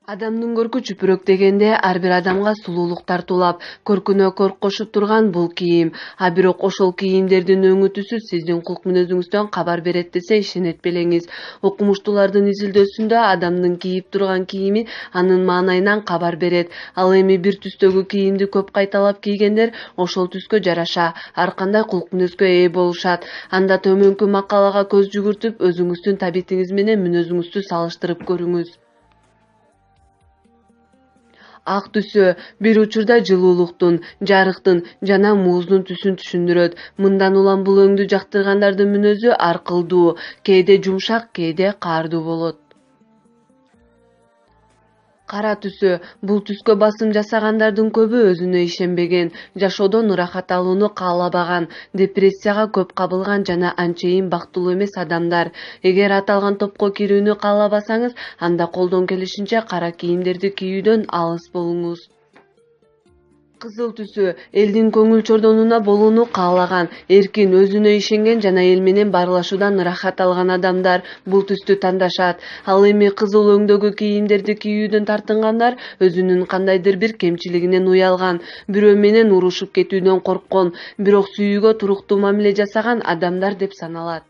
Адамдын көркү чүпүрөк дегенде ар бир адамга сулуулук тартуулап, көркүнө көрк кошуп турган бул кийим. А бирок ошол кийимдердин өңү түсү сиздин кулк мүнөзүңүздөн кабар берет десе ишенет белеңиз. Окумуштуулардын изилдөөсүндө адамдын кийип турган кийими анын маанайынан кабар берет. Ал эми бир түстөгү кийимди көп кайталап кийгендер ошол түскө жараша ар кандай кулк мүнөзгө ээ болушат. Анда төмөнкү макалага көз жүгүртүп, өзүңүздүн табитиңиз менен мүнөзүңүздү салыштырып көрүңүз. Ак түсү бир учурда жылуулуктун, жарыктын жана мууздун түсүн түшүндүрөт. Мындан улам бул өңдү жактыргандардын мүнөзү ар кылдуу, кээде жумшак, кээде каардуу болот. Кара түсү бул түскө басым жасагандардын көбү өзүнө ишенбеген, жашоодон ырахат алууну каалабаган, депрессияга көп кабылган жана анчейин бактылуу эмес адамдар. Эгер аталган топко кирүүнү каалабасаңыз, анда колдон келишинче кара кийимдерди кийүүдөн алыс болуңуз. Кызыл түсү элдин көңүл чордонуна болууну каалаган, эркин, өзүнө ишенген жана эл менен баарлашуудан ырахат алган адамдар бул түстү тандашат. Ал эми кызыл өңдөгү кийимдерди кийүүдөн тартынгандар өзүнүн кандайдыр бир кемчилигинен уялган, бирөө менен урушуп кетүүдөн корккон, бирок сүйүүгө туруктуу мамиле жасаган адамдар деп саналат.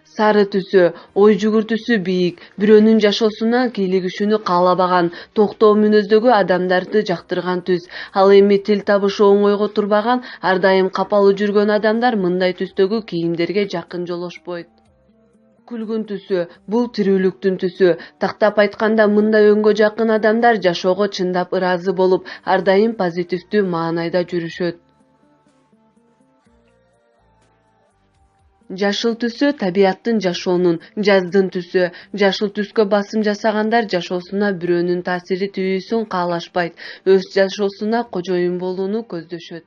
Сары түсү ой жүгүртүүсү бийик, бирөөнүн жашоосуна кийлигишүүнү каалабаган, токтоо мүнөздөгү адамдарды жактырган түс. Ал эми тил табышы оңойго турбаган, ар дайым капалуу жүргөн адамдар мындай түстөгү кийимдерге жакын жолошпойт. Күлгүн түсү бул тирүүлүктүн түсү. Тактап айтканда, мындай өңгө жакын адамдар жашоого чындап ыраазы болуп, ар дайым позитивдүү маанайда жүрүшөт. Жашыл түсү табияттын жашоонун, жаздын түсү. Жашыл түскө басым жасагандар жашоосуна бирөөнүн таасири тийүүсүн каалашпайт, өз жашоосуна кожоюн болууну көздөшөт.